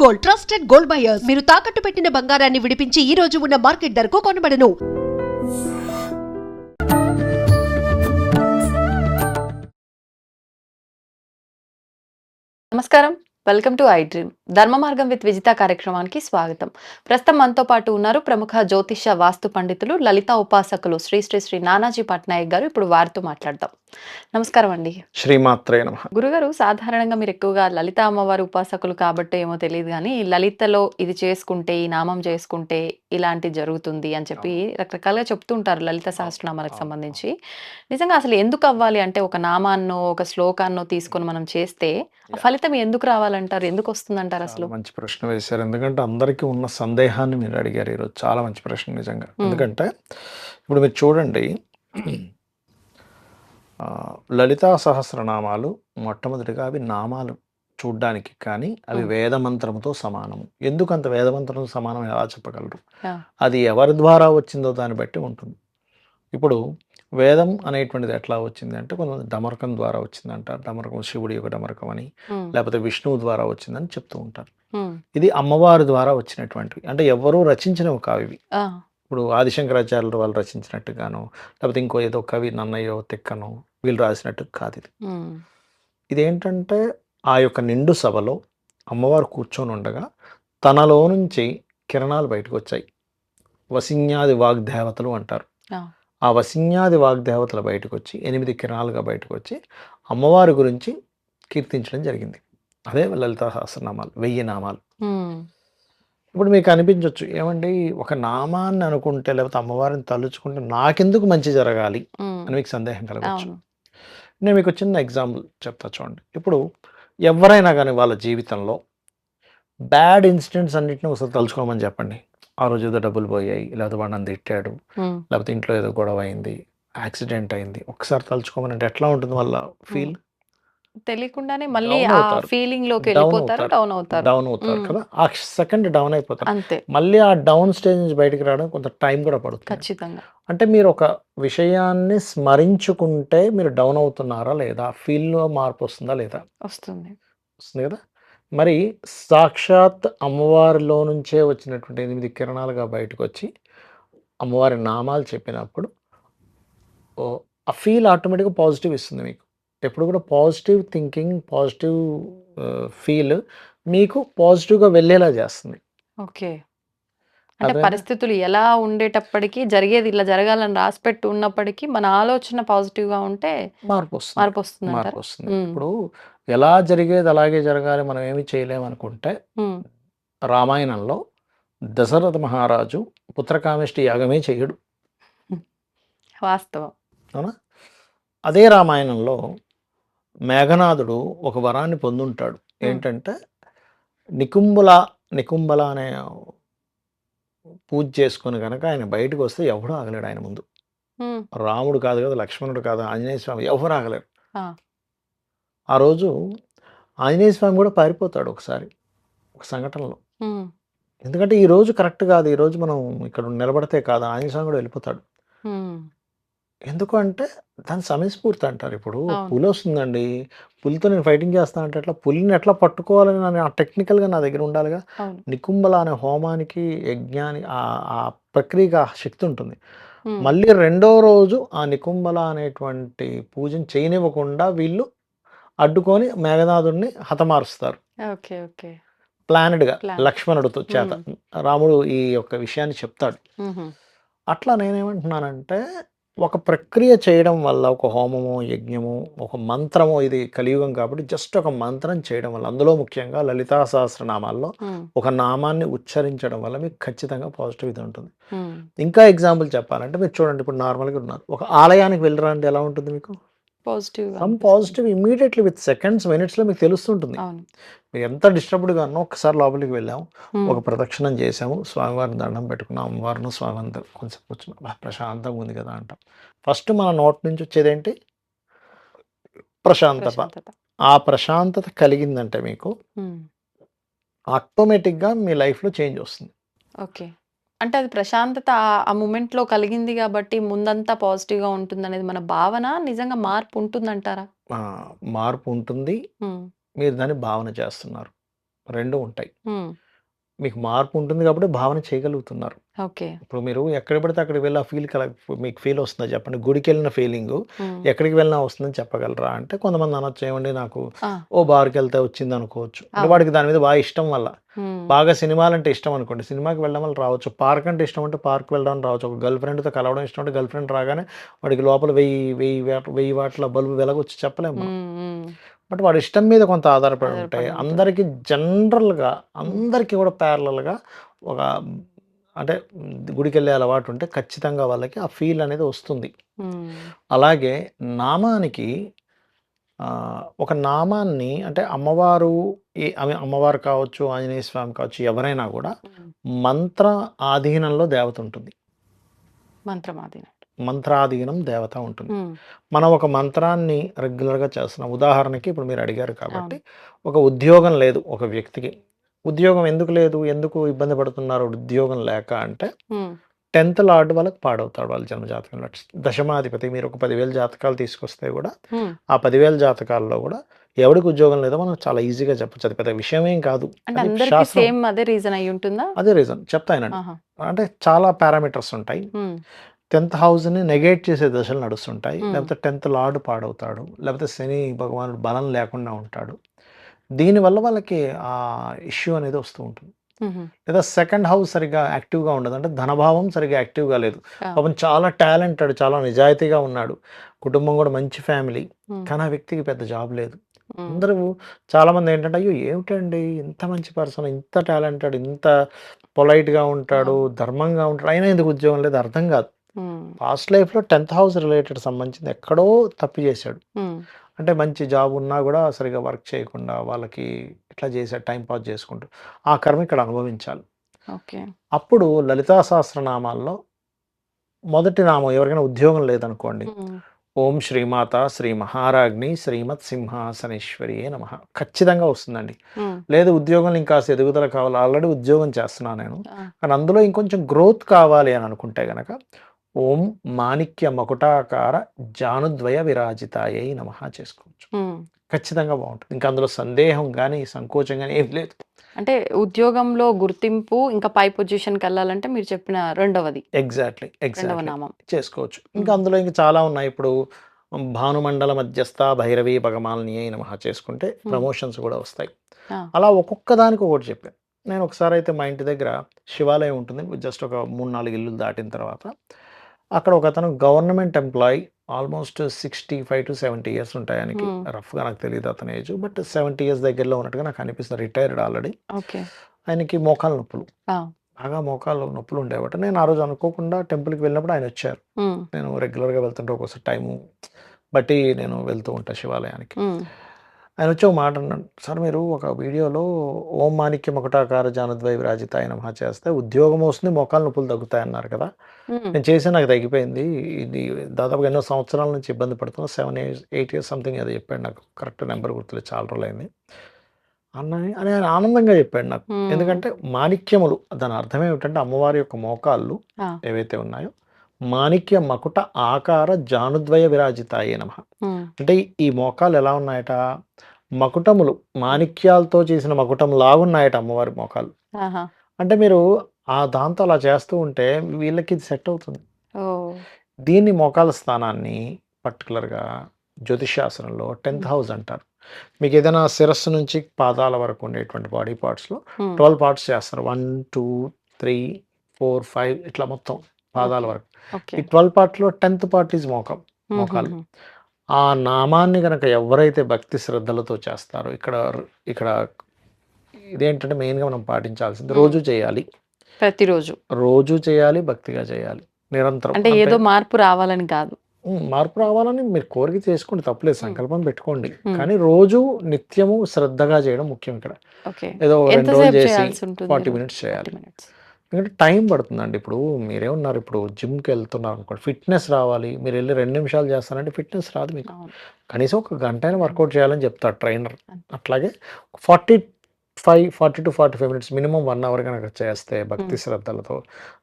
Gold, trusted gold buyers. మీరు తాకట్టు పెట్టిన బంగారాన్ని విడిపించి ఈ రోజు ఉన్న మార్కెట్ ధరకు కొనబడను. నమస్కారం. Welcome to I dream. ధర్మ మార్గం విత్ విజిత కార్యక్రమానికి స్వాగతం. ప్రస్తుతం మనతో పాటు ఉన్నారు ప్రముఖ జ్యోతిష వాస్తు పండితులు, లలిత ఉపాసకులు శ్రీ శ్రీ శ్రీ నానాజీ పట్నాయక్ గారు. ఇప్పుడు వారితో మాట్లాడదాం. నమస్కారం అండి. శ్రీమాత్రే నమః. గురుగారు, సాధారణంగా మీరు ఎక్కువగా లలిత అమ్మవారి ఉపాసకులు కాబట్టి ఏమో తెలియదు కానీ, లలితలో ఇది చేసుకుంటే, ఈ నామం చేసుకుంటే ఇలాంటి జరుగుతుంది అని చెప్పి రకరకాలుగా చెప్తూ ఉంటారు లలిత సహస్రనామాలకు సంబంధించి. నిజంగా అసలు ఎందుకు అవ్వాలి అంటే, ఒక నామాన్నో ఒక శ్లోకాన్నో తీసుకొని మనం చేస్తే ఆ ఫలితం ఎందుకు రావాలంటారు? ఎందుకు వస్తుందంటారు అసలు? మంచి ప్రశ్న వేశారు. ఎందుకంటే అందరికీ ఉన్న సందేహాన్ని మీరు అడిగారు ఈరోజు. చాలా మంచి ప్రశ్న నిజంగా. ఎందుకంటే ఇప్పుడు మీరు చూడండి, లలితా సహస్రనామాలు మొట్టమొదటిగా అవి నామాలు చూడ్డానికి, కానీ అవి వేదమంత్రంతో సమానము. ఎందుకు అంత వేదమంత్రంతో సమానం ఎలా చెప్పగలరు? అది ఎవరి ద్వారా వచ్చిందో దాన్ని బట్టి ఉంటుంది. ఇప్పుడు వేదం అనేటువంటిది ఎట్లా వచ్చింది అంటే, కొంతమంది డమరకం ద్వారా వచ్చిందంటారు. డమరకం శివుడి యొక్క డమరకం అని, లేకపోతే విష్ణువు ద్వారా వచ్చిందని చెప్తూ ఉంటారు. ఇది అమ్మవారి ద్వారా వచ్చినటువంటివి, అంటే ఎవరూ రచించినవి కావు ఇవి. ఇప్పుడు ఆదిశంకరాచార్యులు వాళ్ళు రచించినట్టుగాను, లేకపోతే ఇంకో ఏదో కవి నన్నయ్యో తిక్కనో వీళ్ళు రాసినట్టు కాదు ఇది. ఇదేంటంటే ఆ యొక్క నిండు సభలో అమ్మవారు కూర్చొని ఉండగా తనలో నుంచి కిరణాలు బయటకు వచ్చాయి. వసిన్యాది వాగ్దేవతలు అంటారు. ఆ వసిన్యాది వాగ్దేవతలు బయటకు వచ్చి 8 కిరణాలుగా బయటకు వచ్చి అమ్మవారి గురించి కీర్తించడం జరిగింది. అదే లలితా సహస్రనామాలు, 1000 నామాలు. ఇప్పుడు మీకు అనిపించవచ్చు, ఏమండి ఒక నామాన్ని అనుకుంటే లేకపోతే అమ్మవారిని తలుచుకుంటే నాకెందుకు మంచి జరగాలి అని మీకు సందేహం కలగవచ్చు. నేను మీకు చిన్న ఎగ్జాంపుల్ చెప్తా చూడండి. ఇప్పుడు ఎవరైనా కానీ వాళ్ళ జీవితంలో బ్యాడ్ ఇన్సిడెంట్స్ అన్నింటినీ ఒకసారి తలుచుకోమని చెప్పండి. ఆ రోజు ఏదో డబ్బులు పోయాయి, లేకపోతే వాడు నన్ను తిట్టాడు, లేకపోతే ఇంట్లో ఏదో గొడవ అయింది, యాక్సిడెంట్ అయింది, ఒకసారి తలుచుకోమని అంటే ఎట్లా ఉంటుంది వాళ్ళ ఫీల్? తెలియకుండానే మళ్ళీ ఆ ఫీలింగ్ లోకి వెళ్ళిపోతారు, డౌన్ అవుతారు కదా. ఆ సెకండ్ డౌన్ అయిపోతారు. అంతే. మళ్ళీ ఆ డౌన్ స్టేజ్ నుంచి బయటకు రావడం కొంత టైం కూడా పడుతుంది. ఖచ్చితంగా. అంటే మీరు ఒక విషయాన్ని స్మరించుకుంటే మీరు డౌన్ అవుతున్నారా లేదా, ఫీల్లో మార్పు వస్తుందా లేదా? వస్తుంది కదా. మరి సాక్షాత్ అమ్మవారిలో నుంచే వచ్చినటువంటి 8 కిరణాలుగా బయటకు వచ్చి అమ్మవారి నామాలు చెప్పినప్పుడు ఆ ఫీల్ ఆటోమేటిక్గా పాజిటివ్ ఇస్తుంది మీకు. ఎప్పుడు కూడా పాజిటివ్ థింకింగ్, పాజిటివ్ ఫీల్ మీకు పాజిటివ్గా వెళ్ళేలా చేస్తుంది. ఓకే. అంటే పరిస్థితులు ఎలా ఉండేటప్పటికీ జరిగేది ఇలా జరగాలని రాసిపెట్టి ఉన్నప్పటికీ మన ఆలోచన పాజిటివ్గా ఉంటే మార్పు వస్తుంది. ఇప్పుడు ఎలా జరిగేది అలాగే జరగాలి, మనం ఏమి చేయలేమనుకుంటే, రామాయణంలో దశరథ మహారాజు పుత్రకామేష్టి యాగమే చేయడు. వాస్తవం. అవునా? అదే రామాయణంలో మేఘనాథుడు ఒక వరాన్ని పొందుంటాడు. ఏంటంటే నికుంబల అనే పూజ చేసుకుని కనుక ఆయన బయటకు వస్తే ఎవడూ ఆగలేడు ఆయన ముందు. రాముడు కాదు కదా, లక్ష్మణుడు కాదు, ఆంజనేయ స్వామి, ఎవరు ఆగలేరు. ఆ రోజు ఆంజనేయ స్వామి కూడా పారిపోతాడు ఒకసారి ఒక సంఘటనలో. ఎందుకంటే ఈ రోజు కరెక్ట్ కాదు, ఈ రోజు మనం ఇక్కడ నిలబడితే కాదు, ఆంజనేయ స్వామి కూడా వెళ్ళిపోతాడు. ఎందుకు అంటే దాని సమయస్ఫూర్తి అంటారు. ఇప్పుడు పులి వస్తుందండి, పులితో నేను ఫైటింగ్ చేస్తా అంటే ఎట్లా, పులిని ఎట్లా పట్టుకోవాలని ఆ టెక్నికల్గా నా దగ్గర ఉండాలిగా. నికుంబల అనే హోమానికి, యజ్ఞానికి, ఆ ప్రక్రియకి ఆ శక్తి ఉంటుంది. మళ్ళీ రెండో రోజు ఆ నికుంబల అనేటువంటి పూజను చేయనివ్వకుండా వీళ్ళు అడ్డుకొని మేఘనాథుడిని హతమారుస్తారు. ప్లానెడ్గా లక్ష్మణుడితో చేత. రాముడు ఈ యొక్క విషయాన్ని చెప్తాడు. అట్లా నేనేమంటున్నానంటే, ఒక ప్రక్రియ చేయడం వల్ల, ఒక హోమము, యజ్ఞము, ఒక మంత్రము, ఇది కలియుగం కాబట్టి జస్ట్ ఒక మంత్రం చేయడం వల్ల, అందులో ముఖ్యంగా లలితా సహస్రనామాల్లో ఒక నామాన్ని ఉచ్చరించడం వల్ల మీకు ఖచ్చితంగా పాజిటివ్ ఉంటుంది. ఇంకా ఎగ్జాంపుల్ చెప్పాలంటే మీరు చూడండి, ఇప్పుడు నార్మల్గా ఉన్నారు, ఒక ఆలయానికి వెళ్ళరా అంటే ఎలా ఉంటుంది మీకు? పాజిటివ్ ఇమీడియట్లీ విత్ సెకండ్స్, మినిట్స్లో మీకు తెలుస్తుంటుంది. మీరు ఎంత డిస్టర్బ్డ్గా ఉన్నా ఒకసారి లోపలికి వెళ్ళాము, ఒక ప్రదక్షిణం చేసాము, స్వామివారిని దండం పెట్టుకున్నాం, అమ్మవారిని స్వామి కొంచెం కూర్చున్నాం, ప్రశాంతంగా ఉంది కదా అంటాం. ఫస్ట్ మన నోట్ నుంచి వచ్చేది ఏంటి? ప్రశాంతత. ఆ ప్రశాంతత కలిగిందంటే మీకు ఆటోమేటిక్గా మీ లైఫ్లో చేంజ్ వస్తుంది. ఓకే. అంటే అది ప్రశాంతత ఆ మూమెంట్‌లో కలిగింది కాబట్టి ముందంతా పాజిటివ్‌గా ఉంటుందనేది మన భావన. నిజంగా మార్పు ఉంటుందంటారా? మార్పు ఉంటుంది. మీరు దాన్ని భావన చేస్తున్నారు. రెండు ఉంటాయి. హ్మ్. మీకు మార్పు ఉంటుంది కాబట్టి భావన చేయగలుగుతున్నారు. ఓకే. ఇప్పుడు మీరు ఎక్కడ పడితే అక్కడికి వెళ్ళి ఆ ఫీల్ మీకు ఫీల్ వస్తుందా చెప్పండి? గుడికెళ్ళిన ఫీలింగు హ్మ్. ఎక్కడికి వెళ్ళినా వస్తుందని చెప్పగలరా? అంటే కొంతమంది అనొచ్చు ఏవండి నాకు ఆ! బార్‌కెళ్తే వచ్చిందనుకోవచ్చు. అంటే అవును. వాడికి దాని మీద బాగా ఇష్టం వల్ల. హ్మ్. బాగా సినిమాలంటే ఇష్టం అనుకోండి. సినిమాకి వెళ్ళడం వల్ల రావచ్చు. పార్క్ అంటే ఇష్టం అంటే పార్క్ వెళ్ళడానికి రావచ్చు. ఒక గర్ల్ ఫ్రెండ్‌తో కలవడం ఇష్టం అంటే గర్ల్ ఫ్రెండ్ రాగానే వాడికి లోపల 1000 వాట్ల బల్బు వెలగొచ్చు చెప్పలేము మనం. హ్మ్. హ్మ్. బట్ వాడి ఇష్టం మీద కొంత ఆధారపడి ఉంటాయి. ఆధారపడి ఉంటుంది. అందరికి జనరల్‌గా హ్మ్. అందరికీ కూడా ప్యారలల్‌గా ఒక అంటే గుడికెళ్ళే అలవాటు ఉంటే ఖచ్చితంగా వాళ్ళకి ఆ ఫీల్ అనేది వస్తుంది. హ్మ్. అలాగే నామానికి ఒక నామాన్ని అంటే అమ్మవారు అమ్మవారు కావచ్చు, ఆంజనేయ స్వామి కావచ్చు ఎవరైనా కూడా హ్మ్. మంత్ర ఆధీనంలో దేవత ఉంటుంది. మంత్రమాదిన. మంత్రాధీనం దేవత ఉంటుంది. హ్మ్. మనం ఒక మంత్రాన్ని రెగ్యులర్‌గా చేస్తున్నాం. ఉదాహరణకి ఇప్పుడు మీరు అడిగారు కాబట్టి, అవును. ఒక ఉద్యోగం లేదు ఒక వ్యక్తికి. ఉద్యోగం ఎందుకు లేదు? ఎందుకు ఇబ్బంది పడుతున్నారు ఉద్యోగం లేక అంటే, హ్మ్. 10థ్ లార్డ్ వాళ్ళకి పాడవుతాడు వాళ్ళ జన్మ జాతకంలో. దశమాధిపతి మీరు ఒక 10,000 జాతకాలు తీసుకొస్తే కూడా, హ్మ్. ఆ 10,000 జాతకాల్లో కూడా ఎవడికి ఉద్యోగం లేదో మనం చాలా ఈజీగా చెప్పొచ్చు. అది పెద్ద విషయమేం కాదు. అంటే అది అందరికి శాస్త్రం. సేమ్ అదే రీజన్ అయ్యుంటుందా? అదే రీజన్. చెప్తా ఇనండి. ఆహా! అంటే చాలా పారామీటర్స్ ఉంటాయి. హ్మ్. 10థ్ హౌస్‌ని నెగేట్ చేసే దశలు నడుస్తుంటాయి. హ్మ్. లేకపోతే 10థ్ లార్డ్ పాడవుతాడు. లేకపోతే శని భగవానుడు బలం లేకుండా ఉంటాడు. దీనివల్ల వాళ్ళకి ఇష్యూ అనేది వస్తూ ఉంటుంది. హుహు. లేదా సెకండ్ హౌస్ సరిగ్గా యాక్టివ్‌గా ఉండదు. అంటే ధనభావం సరిగ్గా యాక్టివ్‌గా లేదు. ఆ! పాపం చాలా టాలెంటెడ్, చాలా నిజాయితీగా ఉన్నాడు. కుటుంబం కూడా మంచి ఫ్యామిలీ. హ్మ్. కానీ ఆ వ్యక్తికి పెద్ద జాబ్ లేదు. హ్మ్. అందరూ చాలామంది ఏంటంటే, "అయ్యో! ఏమిటండి ఇంత మంచి పర్సన్, ఇంత టాలెంటెడ్, ఇంత పొలైట్‌గా ఉంటాడు, అవును. ధర్మంగా ఉంటాడు. అయినా ఎందుకు ఉద్యోగం లేదు?" అర్థం కాదు. హ్మ్. పాస్ట్ లైఫ్‌లో 10థ్ హౌస్ రిలేటెడ్ సంబంధించింది ఎక్కడో తప్పు చేశాడు. హ్మ్. అంటే మంచి జాబ్ ఉన్నా గూడా సరిగ్గా వర్క్ చేయకుండా వాళ్ళకి ఇట్లా చేశాడు టైమ్ పాస్ చేసుకుంటూ. ఆ కర్మ ఇక్కడ అనుభవించాలి. ఓకే. అప్పుడు లలితా సహస్రనామాల్లో మొదటి నామం ఎవరికైనా ఉద్యోగం లేదనుకోండి. హ్మ్. ఓం శ్రీమాత శ్రీ మహారాజ్ఞి శ్రీమత్ సింహాసనేశ్వరియే నమః. ఖచ్చితంగా వస్తుందండి. హ్మ్. లేదు ఉద్యోగంలో ఇంకాస్త ఎదుగుదల కావాలి. ఆల్రెడీ ఉద్యోగం చేస్తున్నాను నేను. ఆ! కానీ అందులో ఇంకొంచెం గ్రోత్ కావాలి అని అనుకుంటే గనక ఓం మాణిక్య మకుటాకార జానుద్వయ విరాజితాయై నమః చేసుకోవచ్చు. హ్మ్. ఖచ్చితంగా బావుంటుంది. ఇంకా అందులో సందేహం గాని, సంకోచం గాని ఏమి లేదు. అంటే ఉద్యోగంలో గుర్తింపు ఇంకా పై పొజిషన్‌కెళ్ళాలంటే మీరు చెప్పిన రెండవది. ఎగ్జాక్ట్‌లీ. రెండవ ఎగ్జాక్ట్‌లీ. నామం. చేసుకోవచ్చు. ఇంకా హ్మ్. అందులో చాలా ఉన్నాయి. ఇప్పుడు భానుమండల మధ్యస్థ భైరవీ భగమాలిన్యై నమః చేసుకుంటే హ్మ్. ప్రమోషన్స్ గూడా వస్తాయి. ఆ! అలా ఒక్కొక్క దానికి ఒక్కోటి చెప్పాను. నేను ఒకసారైతే మా ఇంటి దగ్గర శివాలయం ఉంటుంది. జస్ట్ ఒక 3, 4 ఇల్లులు దాటిన తర్వాత అక్కడ ఒకతను గవర్నమెంట్ ఎంప్లాయీ ఆల్మోస్ట్ 65-70 ఇయర్స్ ఉంటాయి ఆయనకి. హ్మ్. రఫ్‌గా నాకు తెలీదు అతని ఏజ్. బట్ 70 ఇయర్స్ దగ్గరలో ఉన్నట్టుగా నాకు అనిపిస్తుంది. Retired already. ఓకే. ఆయనకి మోకాళ్ళ నొప్పులు. ఆ! బాగా మోకాళ్ళు నొప్పులు ఉండేవట. నేను ఆ రోజు అనుకోకుండా టెంపుల్‌కి వెళ్ళినప్పుడు ఆయనొచ్చారు. హ్మ్. నేను రెగ్యులర్‌గా వెళ్తుంటే ఒక్కోసారి టైము బట్టి నేను వెళ్తూ ఉంటా శివాలయానికి. హ్మ్. ఆయనొచ్చి ఒక మాట అన్నాడు. "సార్ మీరు ఒక వీడియోలో ఓం మాణిక్య మకుటాకార జానుద్వయ విరాజితాయ నమః చేస్తే ఉద్యోగం వస్తుంది, మోకాళ్ళ నొప్పులు తగ్గుతాయన్నారు కదా! హ్మ్. నేను చేశాను నాకు తగ్గిపోయింది. ఇది దాదాపుగా ఎన్నో సంవత్సరాల నుంచి ఇబ్బంది పడుతున్నా. 7 ఇయర్స్, 8 ఇయర్స్ సంథింగ్ ఏదో చెప్పాడు నాకు. కరెక్ట్ నంబర్ గుర్తులేదు చాలా రోజులైంది. అని ఆయన ఆనందంగా చెప్పాడు నాకు. హ్మ్. ఎందుకంటే మాణిక్యములు దాని అర్థం ఏమిటంటే అమ్మవారి యొక్క మోకాళ్ళు ఆ! ఏవైతే ఉన్నాయో మాణిక్య మకుట ఆకార జానుద్వయ విరాజితాయే నమః. హ్మ్. అంటే ఈ మోకాళ్ళు ఎలా ఉన్నాయట? మకుటములు మాణిక్యాలతో చేసిన మకుటం లాగున్నాయట అమ్మవారి మోకాళ్ళు. ఆహా! అంటే మీరు దాంతో అలా చేస్తూ ఉంటే వీళ్ళకి ఇది సెట్ అవుతుంది. ఓహ్! దీన్ని మోకాళ్ళ స్థానాన్ని పర్టిక్యులర్‌గా జ్యోతిష్ శాస్త్రంలో 10థ్ హ్మ్. హౌస్ అంటారు. మీకేదైనా శిరస్సు నుంచి పాదాల వరకు ఉండేటువంటి బాడీ పార్ట్స్‌లో హ్మ్. 12 పార్ట్స్ చేస్తారు. 1, 2, 3, 4, 5 ఇట్లా మొత్తం పాదాల ఓకే. వరకు. ఓకే. ఈ 12 పార్ట్‌లో 10థ్ పార్ట్ ఈజ్ మోకాలు. హుహుహు. ఆ నామాన్ని గనక ఎవరైతే భక్తి శ్రద్ధలతో చేస్తారో ఇక్కడ ఇదేంటంటే మెయిన్‌గా మనం పాటించాల్సింది హ్మ్. రోజు చేయాలి. ప్రతిరోజు. రోజు చేయాలి, భక్తిగా చేయాలి. నిరంతరం. అంటే అంటే ఏదో మార్పు రావాలని కాదు. మార్పు రావాలని మీరు కోరిక చేసుకోండి తప్పులేదు. హ్మ్. సంకల్పం పెట్టుకోండి. హ్మ్. కానీ రోజు నిత్యము శ్రద్ధగా చేయడం ముఖ్యం ఇక్కడ. ఓకే. ఏదో 2 రోజులు ఎంతసేపు చేసి చేయాల్సుంటుంది 40 రోజు? మినిట్స్ 40 చేయాలి. మినిట్స్. ఎందుకంటే టైం పడుతుందండి. ఇప్పుడు మీరేమన్నారు ఇప్పుడు జిమ్‌కెళ్తున్నారనుకోండి ఫిట్‌నెస్ రావాలి. మీరెళ్లి 2 నిమిషాలు చేస్తానంటే ఫిట్‌నెస్ రాదు మీకు. అవును. కనీసం ఒక గంటైనా వర్కౌట్ చేయాలని చెప్తాడు ట్రైనర్. అంతే. అట్లాగే 40-45 మినిట్స్ మినిమమ్ 1 అవర్ గనక చేస్తే భక్తి హ్మ్. శ్రద్ధలతో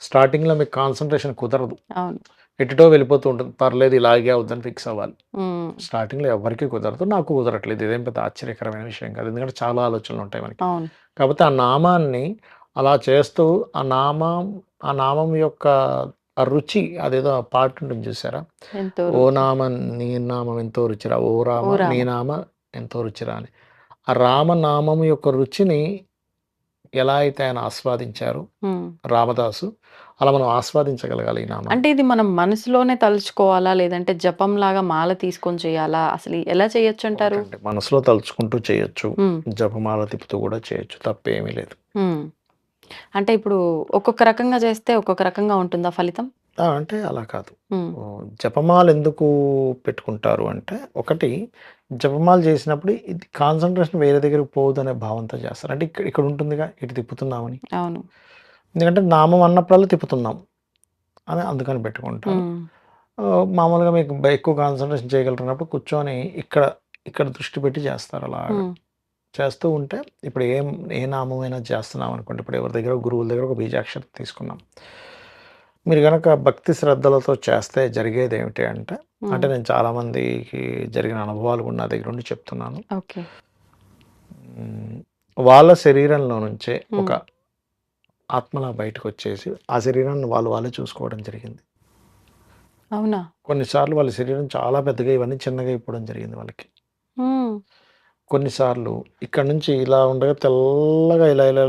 స్టార్టింగ్‌లో మీకు కాన్సంట్రేషన్ కుదరదు. అవును. ఎటుటో వెళ్ళిపోతూ ఉంటుంది. పర్లేదు ఇలాగే అవుద్దని ఫిక్స్ అవ్వాలి. హ్మ్. స్టార్టింగ్‌లో ఎవరికీ కుదరదు. నాకు కుదరట్లేదు. ఇదేం పెద్ద ఆశ్చర్యకరమైన విషయం కాదు. ఎందుకంటే చాలా ఆలోచనలు ఉంటాయి మనకి. అవును. కాకపోతే ఆ నామాన్ని అలా చేస్తూ ఆ నామం యొక్క ఆ రుచి అదేదో పాట ఉంటుంది చూసారా? ఎంతో ఓ రుచి. నామ నీ నామం ఎంతో రుచిరా ఓ రామ ఓ రామ. నీ నామ ఎంతో రుచిరా అని. ఆ రామనామం యొక్క రుచిని ఎలా అయితే ఆయన ఆస్వాదించారో హ్మ్. రామదాసు, అలా మనం ఆస్వాదించగలగాలి ఈ నామాన్ని. అంటే ఇది మనం మనసులోనే తలుచుకోవాలా? లేదంటే జపంలాగా మాల తీసుకొని చేయాలా? అసలు ఎలా చేయొచ్చంటారు? ఒకటండి, మనసులో తలుచుకుంటూ చేయొచ్చు. హ్మ్. జపమాల తిప్పుతూ కూడా చేయొచ్చు. తప్పేమీ లేదు. హ్మ్. అంటే ఇప్పుడు ఒక్కొక్క రకంగా చేస్తే ఒక్కొక్క రకంగా ఉంటుందా ఫలితం? అంటే అలా కాదు. హ్మ్. జపమాల ఎందుకు పెట్టుకుంటారు అంటే, ఒకటి జపమాల చేసినప్పుడు ఇది కాన్సంట్రేషన్ వేరే దగ్గరికి పోవద్దనే భావంతో చేస్తారు. అంటే ఇక్కడ ఇక్కడ ఉంటుందిగా ఇటు తిప్పుతున్నామని. అవును. ఎందుకంటే నామం అన్నప్పుడల్లా తిప్పుతున్నాం అని అందుకని పెట్టుకుంటారు. హ్మ్. మామూలుగా మీకు ఎక్కువ కాన్సంట్రేషన్ చేయగలిగినప్పుడు కూర్చొని ఇక్కడ ఇక్కడ దృష్టి పెట్టి చేస్తారు అలాగా. హ్మ్. చేస్తూ ఉంటే ఇప్పుడు ఏ నామమైనా చేస్తున్నాం అనుకోండి. ఇప్పుడు ఎవరి దగ్గర గురువుల దగ్గర ఒక బీజాక్షరం తీసుకున్నాం. మీరు గనక భక్తి శ్రద్ధలతో చేస్తే జరిగేది ఏమిటి అంటే, అంటే హ్మ్. నేను చాలామందికి జరిగిన అనుభవాలు కూడా నా దగ్గర నుండి చెప్తున్నాను. ఓకే. హ్మ్. వాళ్ళ శరీరంలో నుంచే ఒక హ్మ్. ఆత్మలా బయటకొచ్చేసి, ఆ శరీరాన్ని వాళ్ళే చూసుకోవడం జరిగింది. అవునా? కొన్నిసార్లు వాళ్ళ శరీరం చాలా పెద్దగా ఇవన్నీ చిన్నగా అయిపోవడం జరిగింది వాళ్ళకి. హ్మ్. కొన్నిసార్లు ఇక్కడ నుంచి ఇలా ఉండగా తెల్లగా ఇలా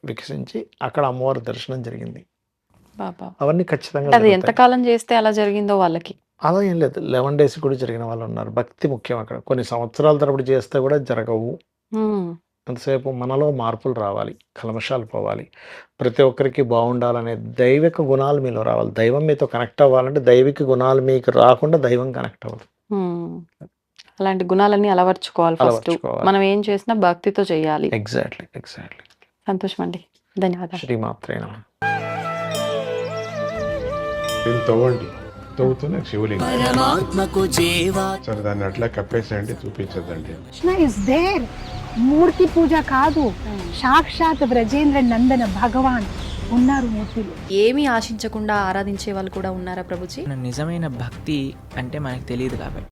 వికసించి అక్కడ అమ్మవారి దర్శనం జరిగింది. అబ్బబ్బా! అవన్నీ ఖచ్చితంగా అంటే అది ఎంత జరుగుతాయి. కాలం చేస్తే అలా జరిగిందో వాళ్ళకి? అలా ఏం లేదు. 11 డేస్ కూడా జరిగిన వాళ్ళున్నారు. భక్తి ముఖ్యం అక్కడ. కొన్ని సంవత్సరాల తరబడి చేస్తే కూడా జరగవు. హ్మ్. ఎంతసేపు మనలో మార్పులు రావాలి. కల్మషాలు పోవాలి. ప్రతి ఒక్కరికి బావుండాలనే దైవిక గుణాలు మీలో రావాలి. దైవం మీతో కనెక్ట్ అవ్వాలంటే దైవిక గుణాలు మీకు రాకుండా దైవం కనెక్ట్ అవ్వదు. హ్మ్. అలాంటి గుణాలన్నీ అలవర్చుకోవాలి ఫస్టు. అలవర్చుకోవాలి. మనం ఏం చేసినా భక్తితో చేయాలి. ఎగ్జాక్ట్‌లీ. సంతోషమండి. ధన్యవాదాలు. శ్రీమాత్రే నమః. దీన్ని తవ్వండి. తవ్వుతూనే శివలింగం. పరమాత్మకు జీవా సరే దాన్ని అట్లా కప్పేసేయండి, చూపించదండి. Krishna is there. మూర్తి పూజ కాదు, సాక్షాత్ బ్రజేంద్ర నందన భగవాన్ ఉన్నారు మూర్తిలో. ఏమీ ఆశించకుండా ఆరాధించే వాళ్ళు కూడా ఉన్నారా ప్రభుజీ? నిజమైన భక్తి అంటే మనకు తెలియదు కాబట్టి